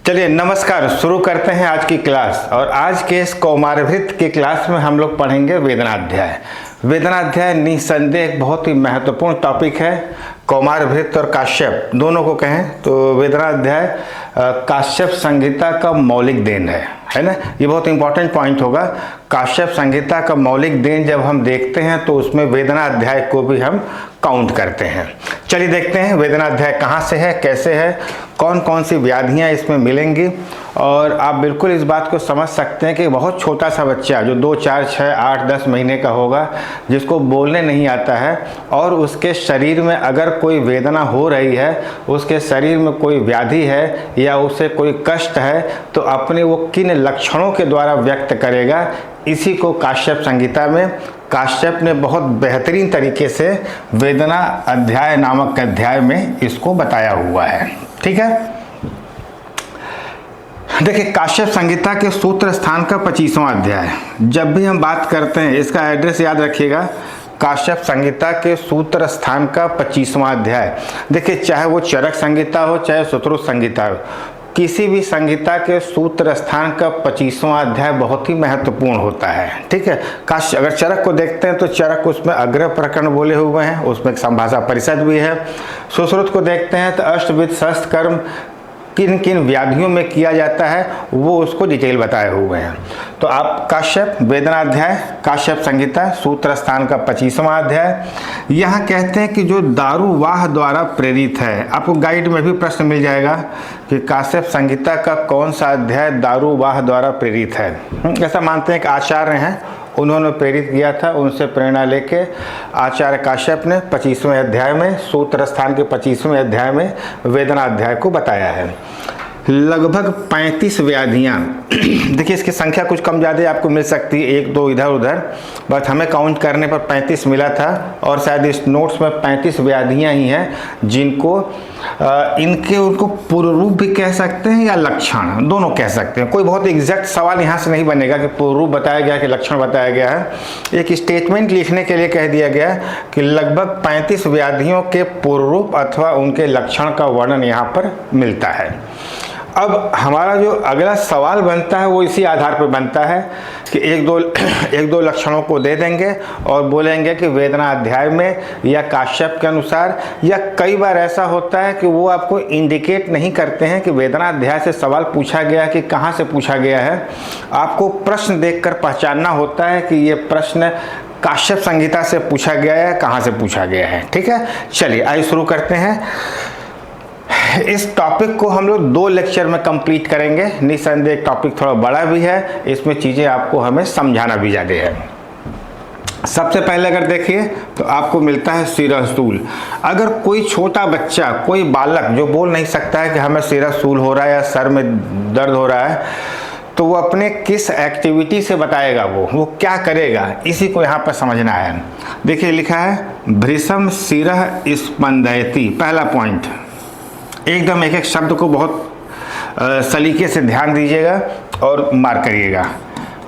चलिए नमस्कार, शुरू करते हैं आज की क्लास। और आज के इस कौमारभृत की क्लास में हम लोग पढ़ेंगे वेदनाध्याय। वेदनाध्याय निसंदेह एक बहुत ही महत्वपूर्ण टॉपिक है। कौमारभृत और काश्यप दोनों को कहें तो वेदनाध्याय काश्यप संहिता का मौलिक देन है ना। ये बहुत इंपॉर्टेंट पॉइंट होगा। काश्यप संहिता का मौलिक देन जब हम देखते हैं तो उसमें वेदनाध्याय को भी हम काउंट करते हैं। चलिए देखते हैं वेदनाध्याय कहाँ से है, कैसे है, कौन कौन सी व्याधियाँ इसमें मिलेंगी। और आप बिल्कुल इस बात को समझ सकते हैं कि बहुत छोटा सा बच्चा जो 2, 4, 6, 8, 10 महीने का होगा, जिसको बोलने नहीं आता है और उसके शरीर में अगर कोई वेदना हो रही है, उसके शरीर में कोई व्याधि है या उसे कोई कष्ट है, तो अपने वो किन लक्षणों के द्वारा व्यक्त करेगा, इसी को काश्यप संहिता में काश्यप ने बहुत बेहतरीन तरीके से वेदना अध्याय नामक अध्याय में इसको बताया हुआ है। ठीक है, देखिए काश्यप संहिता के सूत्र स्थान का 25वां अध्याय। जब भी हम बात करते हैं, इसका एड्रेस याद रखिएगा, काश्यप संहिता के सूत्र स्थान का 25वां अध्याय। देखिए चाहे वो चरक संहिता हो चाहे सुश्रुत संहिता हो, किसी भी संहिता के सूत्र स्थान का 25वां अध्याय बहुत ही महत्वपूर्ण होता है। ठीक है, अगर चरक को देखते हैं तो चरक उसमें अग्र प्रकरण बोले हुए हैं, उसमें एक संभाषा परिषद भी है। सुश्रुत को देखते हैं तो अष्टविध शस्त्र कर्म किन किन व्याधियों में किया जाता है वो उसको डिटेल बताए हुए हैं। तो आप काश्यप वेदनाध्याय काश्यप संहिता सूत्र स्थान का 25वां अध्याय। यहाँ कहते हैं कि जो दारुवाह द्वारा प्रेरित है, आपको गाइड में भी प्रश्न मिल जाएगा कि काश्यप संहिता का कौन सा अध्याय दारुवाह द्वारा प्रेरित है। ऐसा मानते हैं कि आचार्य हैं, उन्होंने प्रेरित किया था, उनसे प्रेरणा लेके आचार्य काश्यप ने 25वें अध्याय में सूत्र स्थान के 25वें अध्याय में वेदना अध्याय को बताया है। लगभग 35 व्याधियाँ देखिए इसकी संख्या कुछ कम ज़्यादा आपको मिल सकती है, 1, 2 इधर उधर, बट हमें काउंट करने पर 35 मिला था। और शायद इस नोट्स में 35 व्याधियाँ ही हैं जिनको इनके उनको पूर्व रूप भी कह सकते हैं या लक्षण, दोनों कह सकते हैं। कोई बहुत एग्जैक्ट सवाल यहाँ से नहीं बनेगा कि पूर्व रूप बताया गया कि लक्षण बताया गया है। एक स्टेटमेंट लिखने के लिए कह दिया गया कि लगभग 35 व्याधियों के पूर्व रूप अथवा उनके लक्षण का वर्णन यहाँ पर मिलता है। अब हमारा जो अगला सवाल बनता है वो इसी आधार पर बनता है कि एक दो लक्षणों को दे देंगे और बोलेंगे कि वेदना अध्याय में या काश्यप के अनुसार, या कई बार ऐसा होता है कि वो आपको इंडिकेट नहीं करते हैं कि वेदना अध्याय से सवाल पूछा गया कि कहाँ से पूछा गया है। आपको प्रश्न देखकर पहचानना होता है कि ये प्रश्न काश्यप संहिता से पूछा गया है, कहाँ से पूछा गया है। ठीक है, चलिए आइए शुरू करते हैं। इस टॉपिक को हम लोग 2 लेक्चर में कंप्लीट करेंगे। निसंदेह टॉपिक थोड़ा बड़ा भी है, इसमें चीज़ें आपको हमें समझाना भी ज़्यादा है। सबसे पहले अगर देखिए तो आपको मिलता है सिरसूल। अगर कोई छोटा बच्चा, कोई बालक जो बोल नहीं सकता है कि हमें सिरसूल हो रहा है या सर में दर्द हो रहा है, तो वो अपने किस एक्टिविटी से बताएगा, वो क्या करेगा, इसी को यहाँ पर समझना है। देखिए लिखा है भृशम शिरः स्पंदयति। पहला पॉइंट, एकदम एक एक शब्द को बहुत सलीके से ध्यान दीजिएगा और मार्क करिएगा।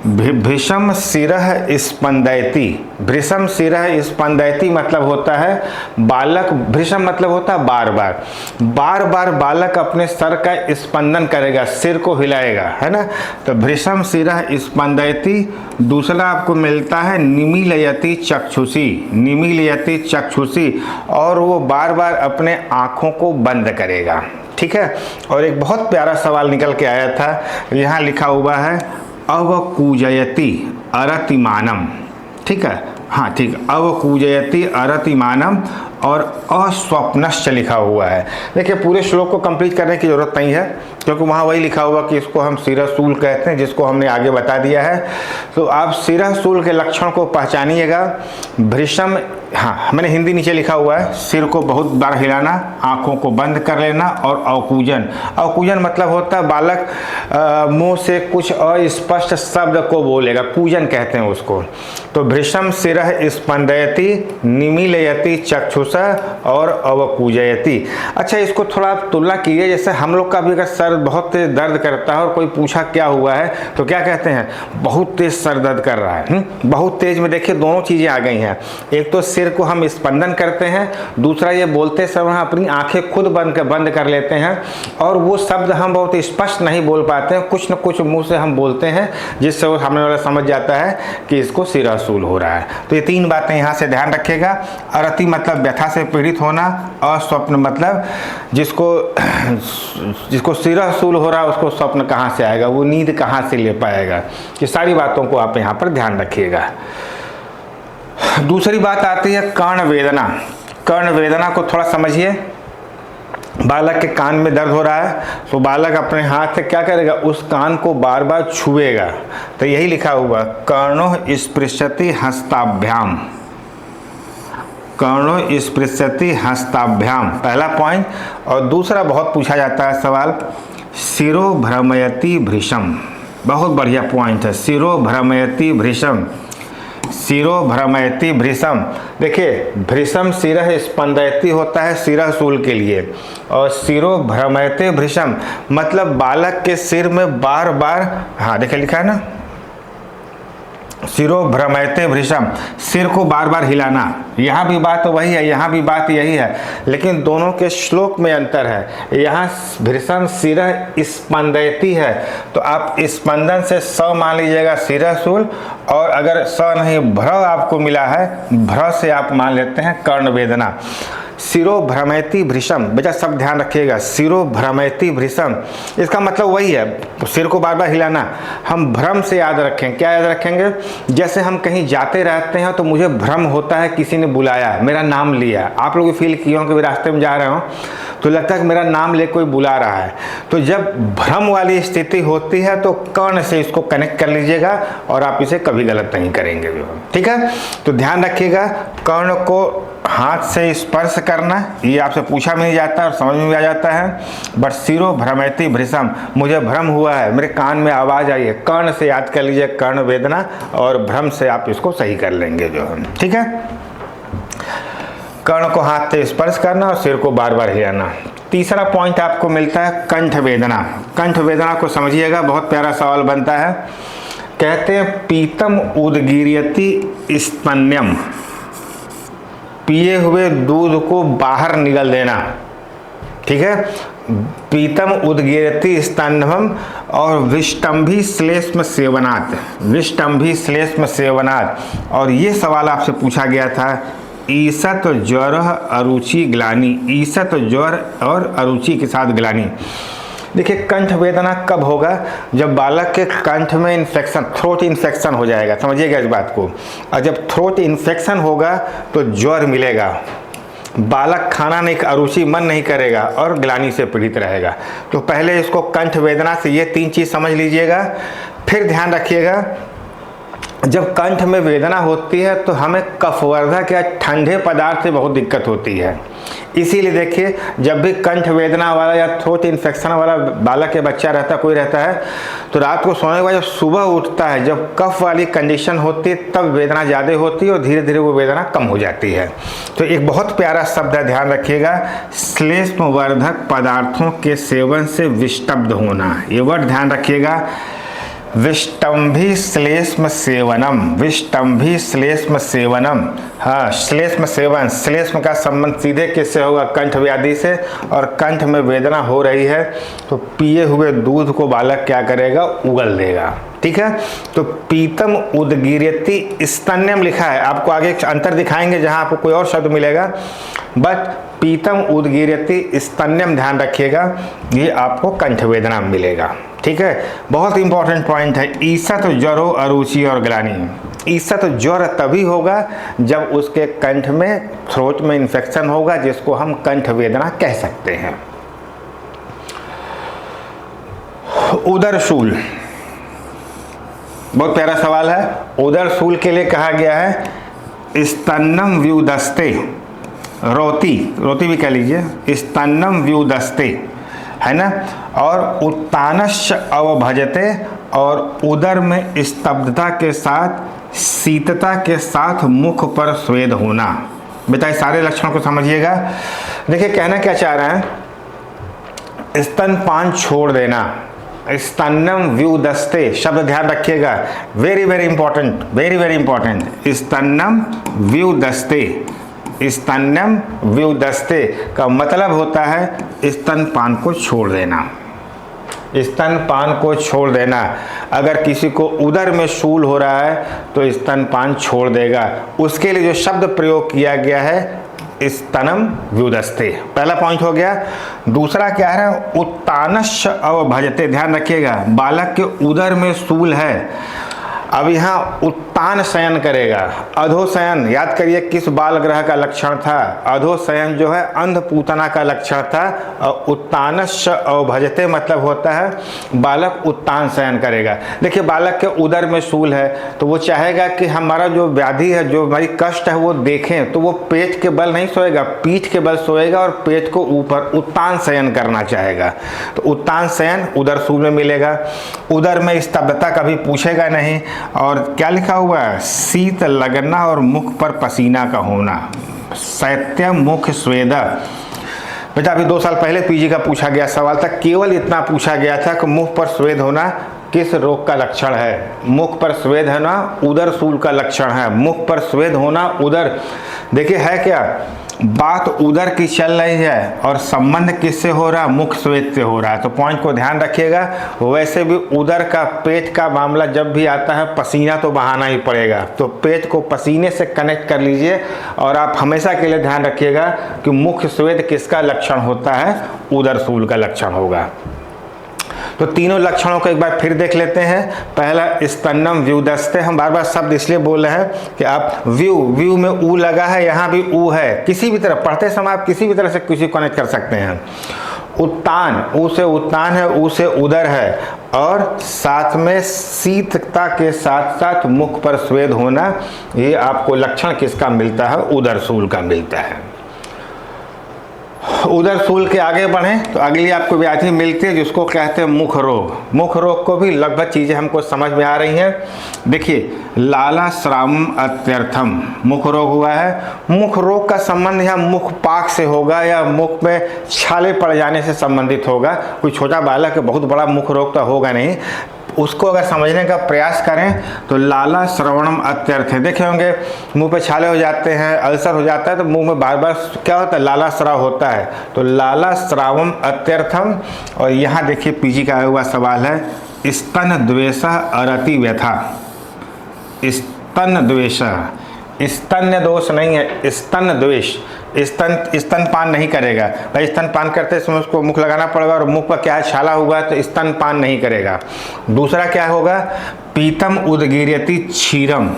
भृशम शिरः स्पंदयति। भृशम शिरः स्पंदयति मतलब होता है बालक, भृशम मतलब होता है बार बार बालक अपने सर का स्पंदन करेगा, सिर को हिलाएगा, है ना। तो भृशम शिरः स्पंदयति। दूसरा आपको मिलता है निमीलयति चक्षुषी। निमीलयति चक्षुषी, और वो बार बार अपने आँखों को बंद करेगा। ठीक है, और एक बहुत प्यारा सवाल निकल के आया था, यहाँ लिखा हुआ है अवकूजयति अरतिमानम। ठीक है, हाँ ठीक, अवकूजयति अरतिमानम और अस्वप्नश्च लिखा हुआ है। देखिए पूरे श्लोक को कंप्लीट करने की जरूरत नहीं है, क्योंकि वहाँ वही लिखा हुआ कि इसको हम सिरसूल कहते हैं, जिसको हमने आगे बता दिया है। तो आप सिरसूल के लक्षण को पहचानिएगा। भृशम, हाँ मैंने हिंदी नीचे लिखा हुआ है, सिर को बहुत बार हिलाना, आँखों को बंद कर लेना, और अवकूजन। अवकूजन मतलब होता है बालक मुंह से कुछ अस्पष्ट शब्द को बोलेगा, कूजन कहते हैं उसको। तो भृशम शिरः स्पंदयति निमीलयति चक्षुष और अवकूजयति। अच्छा, इसको थोड़ा आप तुलना कीजिए, जैसे हम लोग का भी अगर सर बहुत तेज दर्द करता है और कोई पूछा क्या हुआ है तो क्या कहते हैं, बहुत तेज सर दर्द कर रहा है। बहुत तेज में देखिए दोनों चीज़ें आ गई हैं, एक तो सिर को हम स्पंदन करते हैं, दूसरा ये बोलते समय अपनी आंखें खुद बंद कर लेते हैं और वो शब्द हम बहुत स्पष्ट नहीं बोल पाते हैं, कुछ न कुछ मुंह से हम बोलते हैं जिससे वो सामने वाला समझ जाता है कि इसको सिरसूल हो रहा है। तो ये तीन बातें यहाँ से ध्यान रखिएगा। अरति मतलब व्यथा से पीड़ित होना, अस्वप्न मतलब जिसको सिरसूल हो रहा है उसको स्वप्न कहाँ से आएगा, वो नींद कहाँ से ले पाएगा। ये सारी बातों को आप यहाँ पर ध्यान रखिएगा। दूसरी बात आती है कर्ण वेदना। कर्ण वेदना को थोड़ा समझिए। बालक के कान में दर्द हो रहा है तो बालक अपने हाथ से क्या करेगा, उस कान को बार बार छुएगा। तो यही लिखा हुआ कर्णो स्पृशति हस्ताभ्याम, कर्णो स्पृशति हस्ताभ्याम, पहला पॉइंट। और दूसरा बहुत पूछा जाता है सवाल, शिरो भ्रमयति भृशम, बहुत बढ़िया पॉइंट है, शिरो भ्रमयति भृशम, शिरो भ्रमयति भृशम। देखिए भृशम शिरः स्पंदयति होता है शिरसूल के लिए, और शिरो भ्रमयति भृशम मतलब बालक के सिर में बार बार, हाँ देखिए लिखा है ना, शिरो भ्रमयते भृशम, सिर को बार बार हिलाना। यहाँ भी बात वही है, यहाँ भी बात यही है, लेकिन दोनों के श्लोक में अंतर है। यहाँ भृशम शिरः स्पंदयति है तो आप स्पंदन से स मान लीजिएगा शिरसूल, और अगर स नहीं भ्र आपको मिला है, भ्र से आप मान लेते हैं कर्ण वेदना। शिरो भ्रमयति भृशम, बेटा सब ध्यान रखिएगा, शिरो भ्रमयति भृशम इसका मतलब वही है, सिर को बार बार हिलाना। हम भ्रम से याद रखें, क्या याद रखेंगे, जैसे हम कहीं जाते रहते हैं तो मुझे भ्रम होता है किसी ने बुलाया, मेरा नाम लिया। आप लोग फील किए हों कि रास्ते में जा रहे हो तो लगता है कि मेरा नाम ले कोई बुला रहा है। तो जब भ्रम वाली स्थिति होती है तो कर्ण से इसको कनेक्ट कर लीजिएगा और आप इसे कभी गलत नहीं करेंगे, ठीक है। तो ध्यान रखिएगा, कर्ण को हाथ से स्पर्श करना, ये आपसे पूछा भी नहीं जाता और समझ में भी आ जाता है। बट शिरो भ्रमयति भृशम, मुझे भ्रम हुआ है, मेरे कान में आवाज़ आई है, कर्ण से याद कर लीजिए कर्ण वेदना, और भ्रम से आप इसको सही कर लेंगे जो है, ठीक है। कर्ण को हाथ से स्पर्श करना और सिर को बार बार हिलाना। तीसरा पॉइंट आपको मिलता है कंठ वेदना। कंठ वेदना को समझिएगा, बहुत प्यारा सवाल बनता है। कहते हैं पीतम उदगीर्यति स्तन्यम, पिए हुए दूध को बाहर निगल देना, ठीक है। पीतम उदगीर्यति स्तन्यम और विष्टम्भी श्लेष्म सेवनात्, विष्टम्भी श्लेष्म सेवनात्। और ये सवाल आपसे पूछा गया था, ईसत ज्वर अरुचि ग्लानि, ईसत ज्वर और अरुचि के साथ ग्लानि। देखिए कंठ वेदना कब होगा, जब बालक के कंठ में इन्फेक्शन, थ्रोट इन्फेक्शन हो जाएगा, समझिएगा इस बात को। और जब थ्रोट इन्फेक्शन होगा तो ज्वर मिलेगा, बालक खाना नहीं, अरुचि मन नहीं करेगा और ग्लानि से पीड़ित रहेगा। तो पहले इसको कंठ वेदना से ये तीन चीज़ समझ लीजिएगा। फिर ध्यान रखिएगा, जब कंठ में वेदना होती है तो हमें कफवर्धक या ठंडे पदार्थ से बहुत दिक्कत होती है। इसीलिए देखिए जब भी कंठ वेदना वाला या थ्रोट इन्फेक्शन वाला बालक या बच्चा रहता, कोई रहता है, तो रात को सोने के बाद जब सुबह उठता है, जब कफ वाली कंडीशन होती है तब वेदना ज़्यादा होती है और धीरे धीरे वो वेदना कम हो जाती है। तो एक बहुत प्यारा शब्द है, ध्यान रखिएगा, श्लेष्मवर्धक पदार्थों के सेवन से विष्टब्ध होना, ये वर्ड ध्यान रखिएगा। विष्टम्भी श्लेष्म सेवनम, विष्टम्भी श्लेष्म सेवनम। हाँ, श्लेष्म सेवन, श्लेष्म का संबंध सीधे किससे होगा, कंठ व्याधि से। और कंठ में वेदना हो रही है तो पिए हुए दूध को बालक क्या करेगा, उगल देगा, ठीक है। तो पीतम उदगीर्यति स्तन्यम लिखा है, आपको आगे अंतर दिखाएंगे जहां आपको कोई और शब्द मिलेगा, बट पीतम उदगीर्यति स्तन्यम ध्यान रखिएगा, ये आपको कंठ वेदना मिलेगा, ठीक है। बहुत इंपॉर्टेंट पॉइंट है, ईसत ज्वरो अरुचि और ग्लानि। ईसत ज्वर तभी होगा जब उसके कंठ में, थ्रोट में इन्फेक्शन होगा, जिसको हम कंठ वेदना कह सकते हैं। उदरशूल, बहुत प्यारा सवाल है। उदरशूल के लिए कहा गया है स्तन्नम व्युदस्ते, रोती, रोती भी कह लीजिए, स्तन्नम व्युदस्ते, है ना। और उत्तानश्च अवभजते, और उदर में स्तब्धता के साथ, शीतता के साथ मुख पर स्वेद होना, बेटा इस सारे लक्षण को समझिएगा। देखिए कहना क्या चाह रहे हैं, स्तनपान छोड़ देना, स्तन्यम व्युदस्ते, शब्द ध्यान रखिएगा, very very important, very very important. स्तन्यम व्युदस्ते, स्तन्यम व्युदस्ते का मतलब होता है स्तनपान को छोड़ देना, स्तनपान को छोड़ देना। अगर किसी को उदर में शूल हो रहा है तो स्तनपान छोड़ देगा, उसके लिए जो शब्द प्रयोग किया गया है स्तनम व्युदस्ते, पहला पॉइंट हो गया। दूसरा क्या है, उत्तानश्च अवभजते, ध्यान रखिएगा, बालक के उदर में शूल है, अब यहाँ उत्तान शयन करेगा, अधोशयन, याद करिए किस बाल ग्रह का लक्षण था, अधोशयन जो है अंधपूतना का लक्षण था, और उत्तानश्च अवभजते मतलब होता है बालक उत्तान शयन करेगा। देखिए बालक के उदर में शूल है तो वो चाहेगा कि हमारा जो व्याधि है, जो हमारी कष्ट है वो देखें, तो वो पेट के बल नहीं सोएगा, पीठ के बल सोएगा और पेट को ऊपर उत्तान शयन करना चाहेगा। तो उत्तान शयन उदर शूल में मिलेगा। उदर में स्तब्धता कभी पूछेगा नहीं, और क्या लिखा हुआ है, शीत लगना और मुख पर पसीना का होना, शैत्य मुख स्वेदा। बेटा अभी 2 साल पहले पीजी का पूछा गया सवाल था, केवल इतना पूछा गया था कि मुख पर स्वेद होना किस रोग का लक्षण है। मुख पर स्वेद होना उदर शूल का लक्षण है, मुख पर स्वेद होना उदर। देखिए है क्या, बात उदर की चल रही है और संबंध किससे हो रहा है, मुख स्वेद से हो रहा है। तो पॉइंट को ध्यान रखिएगा। वैसे भी उदर का, पेट का मामला जब भी आता है पसीना तो बहाना ही पड़ेगा, तो पेट को पसीने से कनेक्ट कर लीजिए। और आप हमेशा के लिए ध्यान रखिएगा कि मुख स्वेद किसका लक्षण होता है, उदर शूल का लक्षण होगा। तो तीनों लक्षणों को एक बार फिर देख लेते हैं। पहला स्तन्यम व्युदस्ते, हम बार बार शब्द इसलिए बोल रहे हैं कि आप व्यू में ऊ लगा है, यहाँ भी ऊ है, किसी भी तरह पढ़ते समय आप किसी भी तरह से किसी को कनेक्ट कर सकते हैं। उत्तान, ऊ से उत्तान है, ऊ से उदर है, और साथ में शीतता के साथ साथ मुख पर स्वेद होना, ये आपको लक्षण किसका मिलता है, उदर शूल का मिलता है। उदर शूल के आगे बढ़ें तो अगली आपको व्याधि मिलती है जिसको कहते हैं मुख रोग। मुख रोग को भी लगभग चीज़ें हमको समझ में आ रही हैं। देखिए लाला श्रावम अत्यर्थम मुख रोग हुआ है। मुख रोग का संबंध यहाँ मुख पाक से होगा या मुख में छाले पड़ जाने से संबंधित होगा। कोई छोटा बालक है, बहुत बड़ा मुख रोग तो होगा नहीं। उसको अगर समझने का प्रयास करें तो लाला श्रवणम अत्यर्थ है। देखे होंगे मुंह पे छाले हो जाते हैं, अल्सर हो जाता है तो मुंह में बार बार क्या होता है, लाला स्राव होता है। तो लाला श्रावम अत्यर्थम। और यहाँ देखिए पीजी का आया हुआ सवाल है, स्तन द्वेष अरति व्यथा। स्तन द्वेष, स्तन्य दोष नहीं है, स्तन द्वेष। स्तनपान नहीं करेगा भाई, स्तनपान करते समय उसको मुख लगाना पड़ेगा और मुख पर क्या है, छाला हुआ है तो स्तनपान नहीं करेगा। दूसरा क्या होगा, पीतम उदगीर्यति क्षीरम।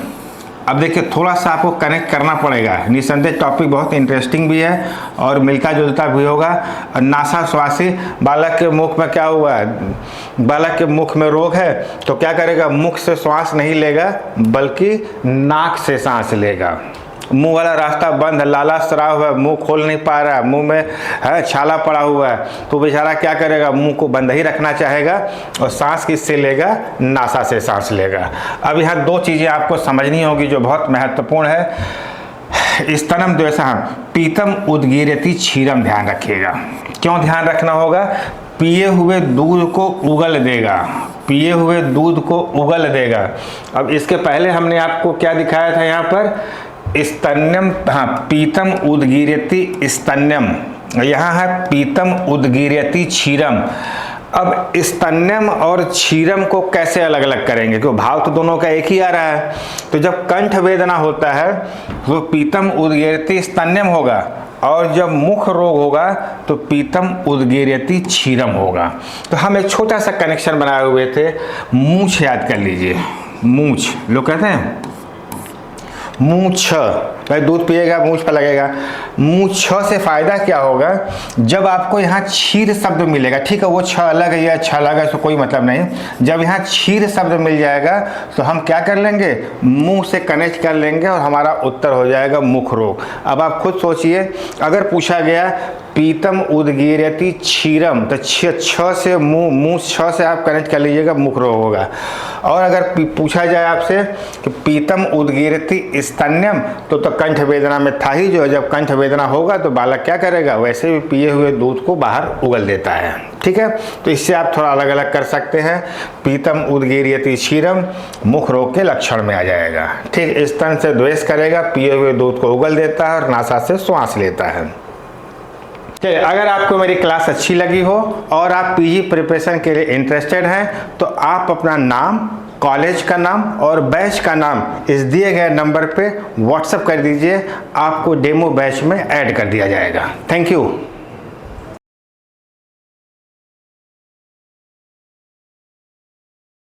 अब देखिए थोड़ा सा आपको कनेक्ट करना पड़ेगा, निसंदेह टॉपिक बहुत इंटरेस्टिंग भी है और मिलता जुलता भी होगा। नासा श्वासी, बालक के मुख में क्या हुआ है, बालक के मुख में रोग है तो क्या करेगा, मुख से श्वास नहीं लेगा बल्कि नाक से सांस लेगा। मुंह वाला रास्ता बंद है, लाला स्राव है, मुंह खोल नहीं पा रहा है, मुंह में है छाला पड़ा हुआ है, तो बेचारा क्या करेगा, मुंह को बंद ही रखना चाहेगा और सांस किससे लेगा, नासा से सांस लेगा। अब यहाँ 2 चीज़ें आपको समझनी होगी जो बहुत महत्वपूर्ण है। स्तनम द्वेषः पीतम उदगीर्यति क्षीरम, ध्यान रखिएगा। क्यों ध्यान रखना होगा, पिए हुए दूध को उगल देगा, पिए हुए दूध को उगल देगा। अब इसके पहले हमने आपको क्या दिखाया था यहाँ पर, स्तन्यम, हाँ पीतम उदगीर्यति स्तन्यम, यहाँ है पीतम उदगीर्यति क्षीरम। अब स्तन्यम और क्षीरम को कैसे अलग अलग करेंगे, क्योंकि भाव तो दोनों का एक ही आ रहा है। तो जब कंठ वेदना होता है तो पीतम उदगीर्यति स्तन्यम होगा, और जब मुख रोग होगा तो पीतम उदगीर्यति क्षीरम होगा। तो हम एक छोटा सा कनेक्शन बनाए हुए थे, मूंछ याद कर लीजिए। मूंछ, लोग कहते हैं मूंछ, भाई दूध पिएगा मूंछ पर लगेगा। मूंछ से फायदा क्या होगा, जब आपको यहाँ क्षीर शब्द मिलेगा, ठीक है वो छ अलग है या छ अलग है तो कोई मतलब नहीं, जब यहाँ क्षीर शब्द मिल जाएगा तो हम क्या कर लेंगे, मुंह से कनेक्ट कर लेंगे और हमारा उत्तर हो जाएगा मुख रोग। अब आप खुद सोचिए, अगर पूछा गया पीतम उदगीरति क्षीरम, तो छ से मुंह छ से आप कनेक्ट कर लीजिएगा, मुख रोग होगा। और अगर पूछा जाए आपसे कि पीतम उदगीरति स्तन्यम, तो कंठ वेदना में था ही, जो जब कंठ वेदना होगा तो बालक क्या करेगा, वैसे भी पिए हुए दूध को बाहर उगल देता है। ठीक है, तो इससे आप थोड़ा अलग अलग कर सकते हैं। पीतम उदगीरति क्षीरम मुख रोग के लक्षण में आ जाएगा। ठीक, स्तन से द्वेष करेगा, पिए हुए दूध को उगल देता है और नासा से श्वास लेता है। चलिए, अगर आपको मेरी क्लास अच्छी लगी हो और आप पीजी प्रिपरेशन के लिए इंटरेस्टेड हैं तो आप अपना नाम, कॉलेज का नाम और बैच का नाम इस दिए गए नंबर पे व्हाट्सएप कर दीजिए, आपको डेमो बैच में ऐड कर दिया जाएगा। Thank you.